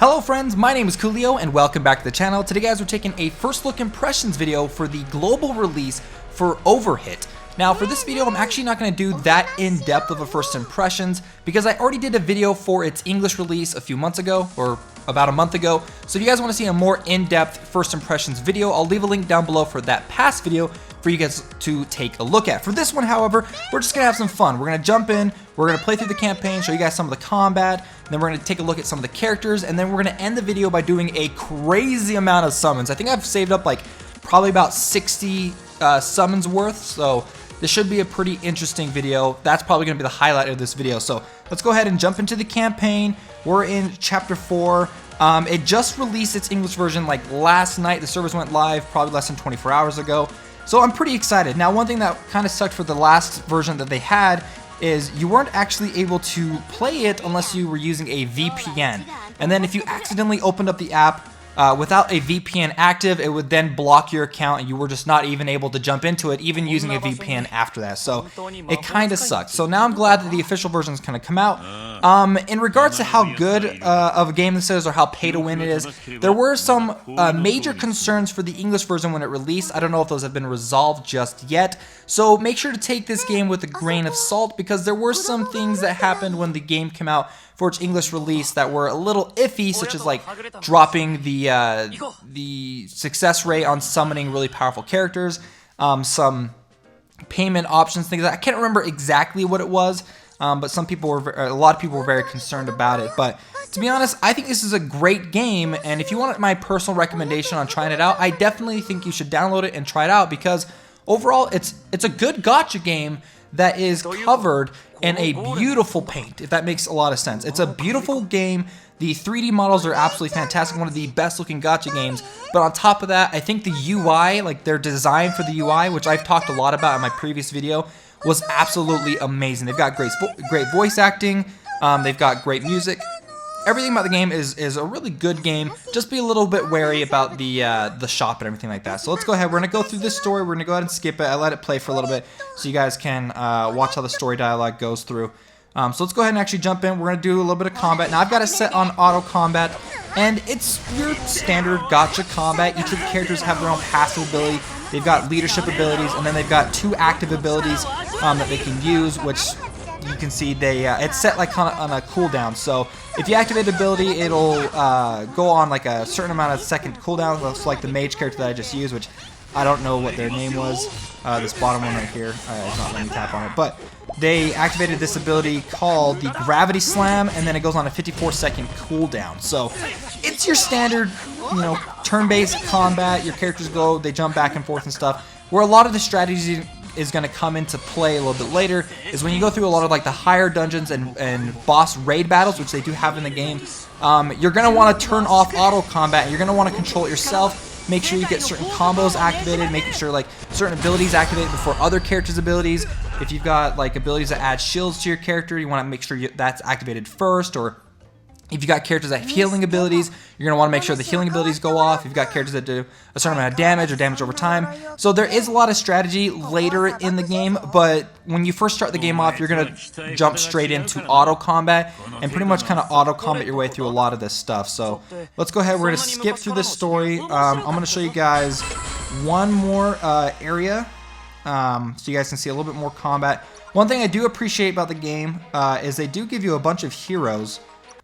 Hello friends, my name is Koolio and welcome back to the channel. Today guys, we're taking a first look impressions video for the global release for Overhit. Now for this video, I'm actually not going to do that in-depth of a first impressions because I already did a video for its English release a few months ago, or about a month ago. So if you guys want to see a more in-depth first impressions video, I'll leave a link down below for that past video for you guys to take a look at. For this one, however, we're just going to have some fun. We're going to jump in, we're going to play through the campaign, show you guys some of the combat, then we're going to take a look at some of the characters, and then we're going to end the video by doing a crazy amount of summons. I think I've saved up like probably about 60 summons worth, so this should be a pretty interesting video. That's probably going to be the highlight of this video. So let's go ahead and jump into the campaign. We're in Chapter 4. It just released its English version like last night. The servers went live probably less than 24 hours ago. So I'm pretty excited. Now, one thing that kind of sucked for the last version that they had is you weren't actually able to play it unless you were using a VPN. And then if you accidentally opened up the app without a VPN active, it would then block your account and you were just not even able to jump into it, even using a VPN after that. So it kind of sucked. So now I'm glad that the official version is going to come out. In regards to how good of a game this is or how pay to win it is, there were some major concerns for the English version when it released. I don't know if those have been resolved just yet. So make sure to take this game with a grain of salt because there were some things that happened when the game came out for its English release that were a little iffy, such as like dropping the success rate on summoning really powerful characters, some payment options, things like that. I can't remember exactly what it was, but a lot of people were very concerned about it. But to be honest, I think this is a great game, and if you want my personal recommendation on trying it out, I definitely think you should download it and try it out because overall, it's a good gacha game that is covered in a beautiful paint, if that makes a lot of sense. It's a beautiful game. The 3D models are absolutely fantastic, one of the best looking gacha games. But on top of that, I think the UI, like their design for the UI, which I've talked a lot about in my previous video, was absolutely amazing. They've got great voice acting, they've got great music. Everything about the game is a really good game. Just be a little bit wary about the shop and everything like that. So let's go ahead. We're going to go through this story. We're going to go ahead and skip it. I let it play for a little bit so you guys can watch how the story dialogue goes through. So let's go ahead and actually jump in. We're going to do a little bit of combat. Now I've got it set on auto combat, and it's your standard gacha combat. Each of the characters have their own passive ability. They've got leadership abilities, and then they've got 2 active abilities that they can use, which you can see it's set like on a cooldown. So if you activate the ability, it'll go on like a certain amount of second cooldown. That's like the mage character that I just used, which I don't know what their name was. This bottom one right here. It's not letting me tap on it, but they activated this ability called the Gravity Slam, and then it goes on a 54-second cooldown. So it's your standard, turn-based combat. Your characters they jump back and forth and stuff. Where a lot of the strategies is going to come into play a little bit later is when you go through a lot of like the higher dungeons and boss raid battles, which they do have in the game. You're going to want to turn off auto combat. You're going to want to control it yourself. Make sure you get certain combos activated, making sure like certain abilities activated before other characters' abilities. If you've got like abilities that add shields to your character, you want to make sure that's activated first. Or if you got characters that have healing abilities, you're going to want to make sure the healing abilities go off. If you've got characters that do a certain amount of damage or damage over time. So there is a lot of strategy later in the game, but when you first start the game off, you're going to jump straight into auto combat and pretty much kind of auto combat your way through a lot of this stuff. So let's go ahead. We're going to skip through this story. I'm going to show you guys one more area so you guys can see a little bit more combat. One thing I do appreciate about the game is they do give you a bunch of heroes.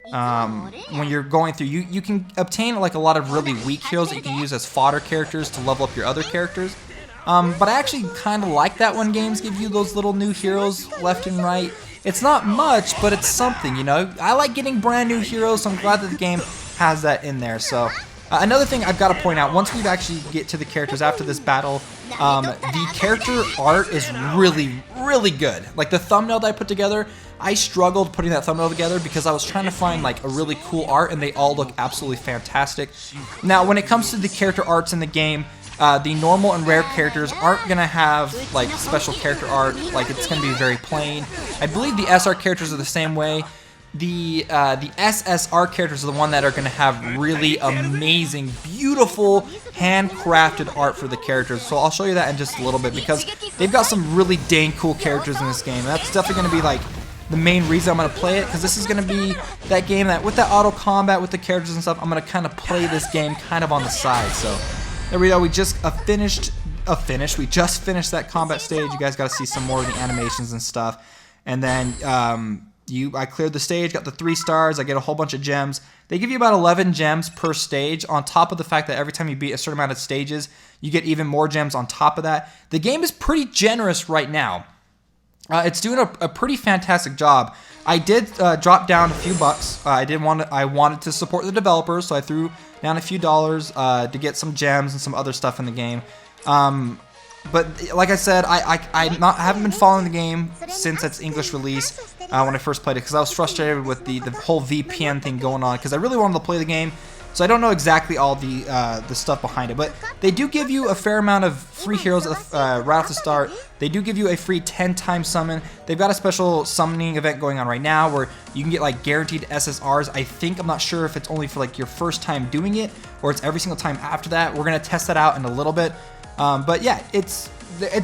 When you're going through, you can obtain like a lot of really weak heroes that you can use as fodder characters to level up your other characters. But I actually kind of like that when games give you those little new heroes left and right. It's not much, but it's something, I like getting brand new heroes, so I'm glad that the game has that in there. So another thing I've got to point out, once we actually get to the characters after this battle, the character art is really, really good. Like the thumbnail that I put together, I struggled putting that thumbnail together because I was trying to find like a really cool art, and they all look absolutely fantastic. Now, when it comes to the character arts in the game, the normal and rare characters aren't going to have like special character art. Like it's going to be very plain. I believe the SR characters are the same way. The SSR characters are the one that are going to have really amazing, beautiful, handcrafted art for the characters. So I'll show you that in just a little bit because they've got some really dang cool characters in this game. That's definitely going to be like the main reason I'm going to play it, because this is going to be that game that with that auto combat with the characters and stuff, I'm going to kind of play this game kind of on the side. So there we go. We just finished that combat stage. You guys got to see some more of the animations and stuff. And then I cleared the stage, got the 3 stars. I get a whole bunch of gems. They give you about 11 gems per stage, on top of the fact that every time you beat a certain amount of stages, you get even more gems on top of that. The game is pretty generous right now. It's doing a pretty fantastic job. I did drop down a few bucks. I wanted to support the developers, so I threw down a few dollars to get some gems and some other stuff in the game. But like I said, I haven't been following the game since its English release when I first played it, because I was frustrated with the whole VPN thing going on, because I really wanted to play the game. So I don't know exactly all the stuff behind it, but they do give you a fair amount of free heroes right off the start. They do give you a free 10-time summon. They've got a special summoning event going on right now where you can get like guaranteed SSRs. I'm not sure if it's only for like your first time doing it or it's every single time after that. We're gonna test that out in a little bit. But yeah, it's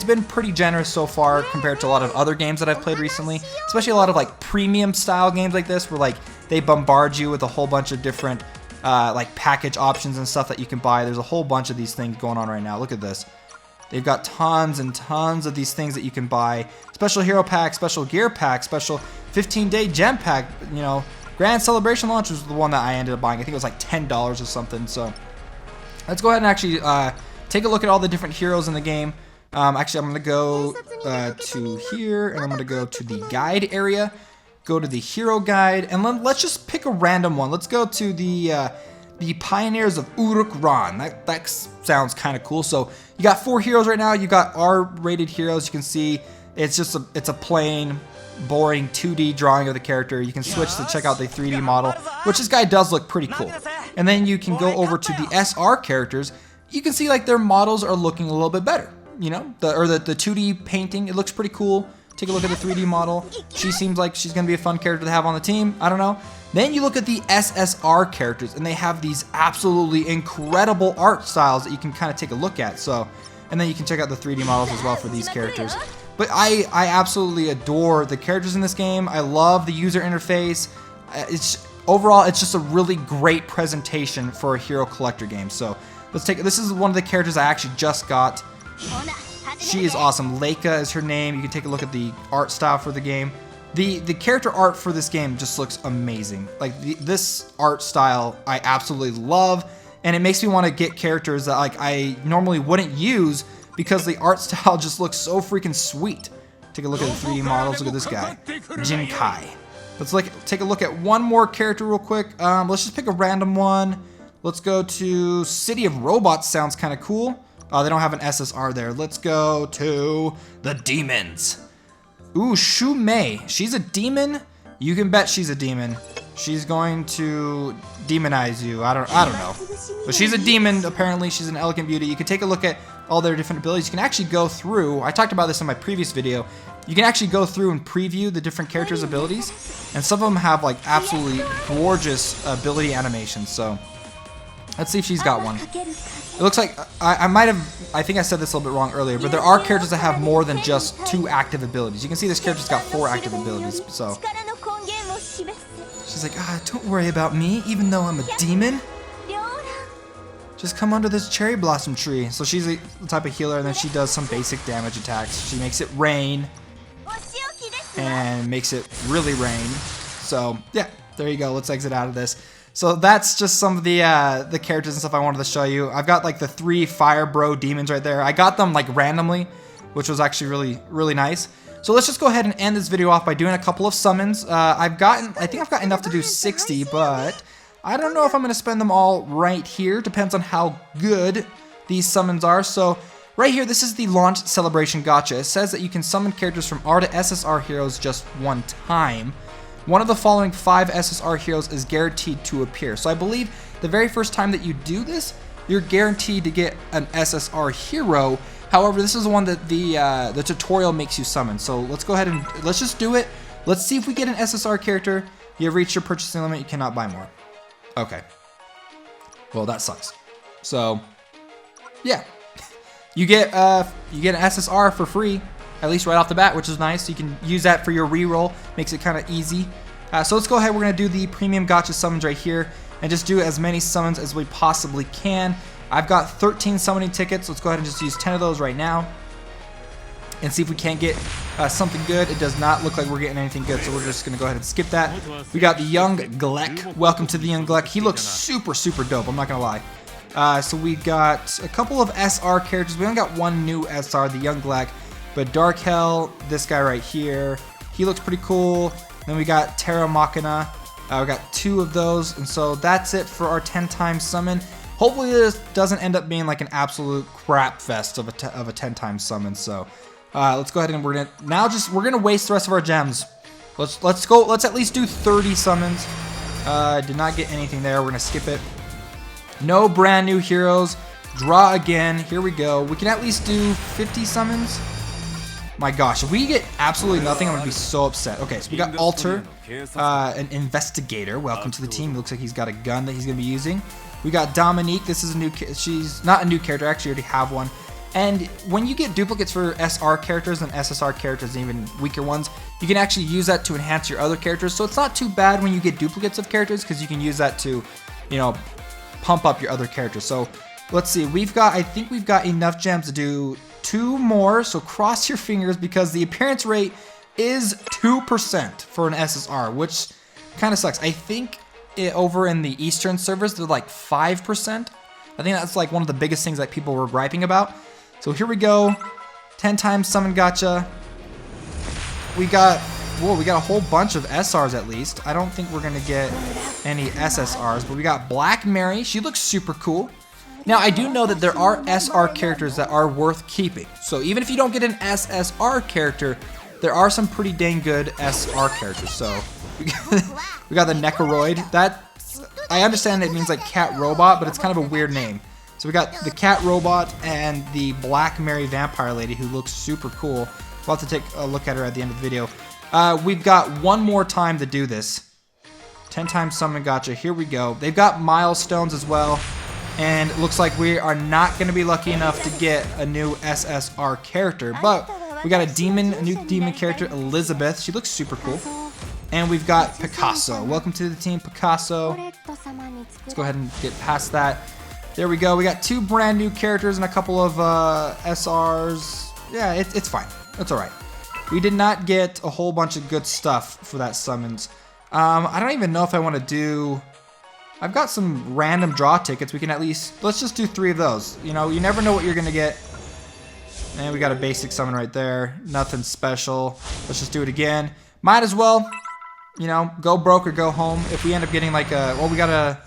been pretty generous so far compared to a lot of other games that I've played recently, especially a lot of like premium style games like this, where like they bombard you with a whole bunch of different like package options and stuff that you can buy. There's a whole bunch of these things going on right now. Look at this. They've got tons and tons of these things that you can buy. Special hero pack, special gear pack, special 15-day gem pack. You know, Grand Celebration Launch was the one that I ended up buying. I think it was like $10 or something. So let's go ahead and actually take a look at all the different heroes in the game. Actually, I'm going to go to here, and I'm going to go to the guide area. Go to the hero guide, and let's just pick a random one. Let's go to the Pioneers of Uruk-Ran. That sounds kind of cool. So you got 4 heroes right now. You got R-rated heroes. You can see it's a plain, boring 2D drawing of the character. You can switch to check out the 3D model, which this guy does look pretty cool. And then you can go over to the SR characters. You can see like their models are looking a little bit better. You know, the 2D painting, it looks pretty cool. Take a look at the 3D model. She seems like she's going to be a fun character to have on the team. I don't know. Then you look at the SSR characters, and they have these absolutely incredible art styles that you can kind of take a look at. So, and then you can check out the 3D models as well for these characters. But I absolutely adore the characters in this game. I love the user interface. Overall, it's just a really great presentation for a hero collector game. So this is one of the characters I actually just got. She is awesome. Leica is her name. You can take a look at the art style for the game. The character art for this game just looks amazing. Like this art style I absolutely love, and it makes me want to get characters that like I normally wouldn't use because the art style just looks so freaking sweet. Take a look at the 3D models. Look at this guy, Jinkai. Let's take a look at one more character real quick. Let's just pick a random one. Let's go to City of Robots. Sounds kind of cool. They don't have an SSR there. Let's go to the demons. Ooh, Shu Mei. She's a demon. You can bet she's a demon. She's going to demonize you. I don't know. But she's a demon, apparently. She's an elegant beauty. You can take a look at all their different abilities. You can actually go through. I talked about this in my previous video. You can actually go through and preview the different characters' abilities. And some of them have like absolutely gorgeous ability animations. So let's see if she's got one. It looks like, I think I said this a little bit wrong earlier, but there are characters that have more than just 2 active abilities. You can see this character's got 4 active abilities, so. She's like, don't worry about me, even though I'm a demon. Just come under this cherry blossom tree. So she's the type of healer, and then she does some basic damage attacks. She makes it rain, and makes it really rain. So, yeah, there you go. Let's exit out of this. So that's just some of the characters and stuff I wanted to show you. I've got like the 3 Fire Bro demons right there. I got them like randomly, which was actually really, really nice. So let's just go ahead and end this video off by doing a couple of summons. I think I've got enough to do 60, but I don't know if I'm going to spend them all right here. Depends on how good these summons are. So right here, this is the launch celebration gacha. It says that you can summon characters from R to SSR heroes just one time. One of the following 5 SSR heroes is guaranteed to appear. So I believe the very first time that you do this, you're guaranteed to get an SSR hero. However, this is the one that the tutorial makes you summon. So let's go ahead and let's just do it. Let's see if we get an SSR character. You have reached your purchasing limit. You cannot buy more. Okay. Well, that sucks. So, yeah, you get an SSR for free. at least right off the bat, which is nice. So you can use that for your reroll. Makes it kind of easy. So let's go ahead. We're going to do the premium gacha summons right here and just do as many summons as we possibly can. I've got 13 summoning tickets. Let's go ahead and just use 10 of those right now and see if we can't get something good. It does not look like we're getting anything good, so we're just going to go ahead and skip that. We got the young Glek. Welcome to the young Glek. He looks super, super dope. I'm not going to lie. So we got a couple of SR characters. We only got one new SR, the young Glek. But Dark Hell, this guy right here, he looks pretty cool. Then we got Terra Machina. We got 2 of those. And so that's it for our 10-time summon. Hopefully this doesn't end up being like an absolute crap fest of a 10-time summon. So let's go ahead and we're gonna waste the rest of our gems. Let's go. Let's at least do 30 summons. Did not get anything there. We're gonna skip it. No brand new heroes. Draw again. Here we go. We can at least do 50 summons. My gosh, if we get absolutely nothing, I'm gonna be so upset. Okay, so we got Alter, an investigator. Welcome to the team. Looks like he's got a gun that he's gonna be using. We got Dominique. This is a new. She's not a new character. I actually already have one. And when you get duplicates for SR characters and SSR characters, and even weaker ones, you can actually use that to enhance your other characters. So it's not too bad when you get duplicates of characters, because you can use that to, you know, pump up your other characters. So let's see. I think we've got enough gems to do 2 more. So cross your fingers, because the appearance rate is 2% for an SSR, which kind of sucks. I think over in the Eastern servers, they're like 5%. I think that's like one of the biggest things that people were griping about. So here we go. 10 times summon gacha. We got a whole bunch of SRs at least. I don't think we're gonna get any SSRs, but we got Black Mary. She looks super cool. Now I do know that there are SR characters that are worth keeping. So even if you don't get an SSR character, there are some pretty dang good SR characters. So we got the Necroroid. That, I understand it means like cat robot, but it's kind of a weird name. So we got the cat robot and the Black Mary vampire lady, who looks super cool. We'll have to take a look at her at the end of the video. We've got one more time to do this. 10 times summon gacha. Here we go. They've got milestones as well. And it looks like we are not going to be lucky enough to get a new SSR character. But we got a new demon character, Elizabeth. She looks super cool. And we've got Picasso. Welcome to the team, Picasso. Let's go ahead and get past that. There we go. We got 2 brand new characters and a couple of SRs. Yeah, it's fine. It's all right. We did not get a whole bunch of good stuff for that summons. I don't even know if I want to do... I've got some random draw tickets. We can at least... Let's just do 3 of those. You know, you never know what you're going to get. And we got a basic summon right there. Nothing special. Let's just do it again. Might as well, you know, go broke or go home. If we end up getting like a... Well, we got a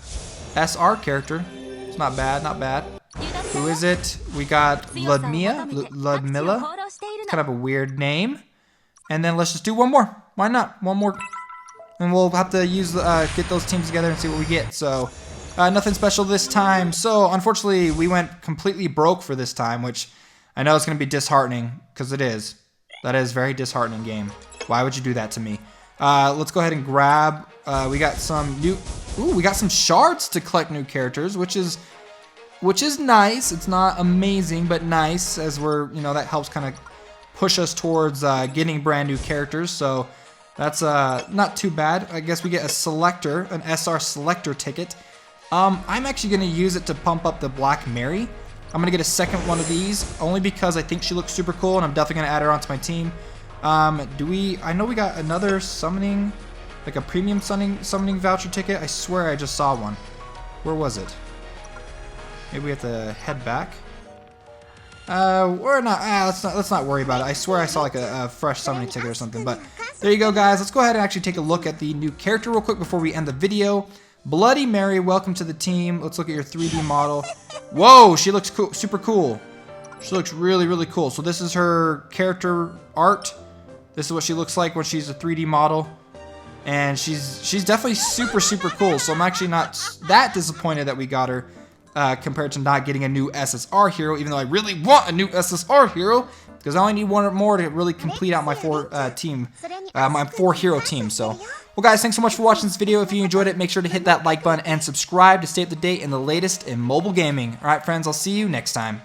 SR character. It's not bad, not bad. Who is it? We got Ludmilla. Kind of a weird name. And then let's just do one more. Why not? One more. And we'll have to use get those teams together and see what we get. So nothing special this time. So unfortunately, we went completely broke for this time, which I know it's going to be disheartening, because it is. That is very disheartening game. Why would you do that to me? Let's go ahead and grab. We got some new. Ooh, we got some shards to collect new characters, which is nice. It's not amazing, but nice, as we're, you know, that helps kind of push us towards getting brand new characters. So that's not too bad. I guess we get a selector, an SR selector ticket. I'm actually going to use it to pump up the Black Mary. I'm going to get a second one of these, only because I think she looks super cool, and I'm definitely going to add her onto my team. I know we got another summoning, like a premium summoning voucher ticket. I swear I just saw one. Where was it? Maybe we have to head back. We're not, let's not worry about it. I swear I saw like a fresh summoning ticket or something, but there you go, guys. Let's go ahead and actually take a look at the new character real quick before we end the video. Bloody Mary, welcome to the team. Let's look at your 3D model. Whoa, she looks cool, super cool. She looks really, really cool. So this is her character art. This is what she looks like when she's a 3D model. And she's definitely super, super cool. So I'm actually not that disappointed that we got her. Compared to not getting a new SSR hero, even though I really want a new SSR hero, because I only need one more to really complete out my my 4 hero team. So, well guys, thanks so much for watching this video. If you enjoyed it, make sure to hit that like button and subscribe to stay up to date in the latest in mobile gaming. Alright friends, I'll see you next time.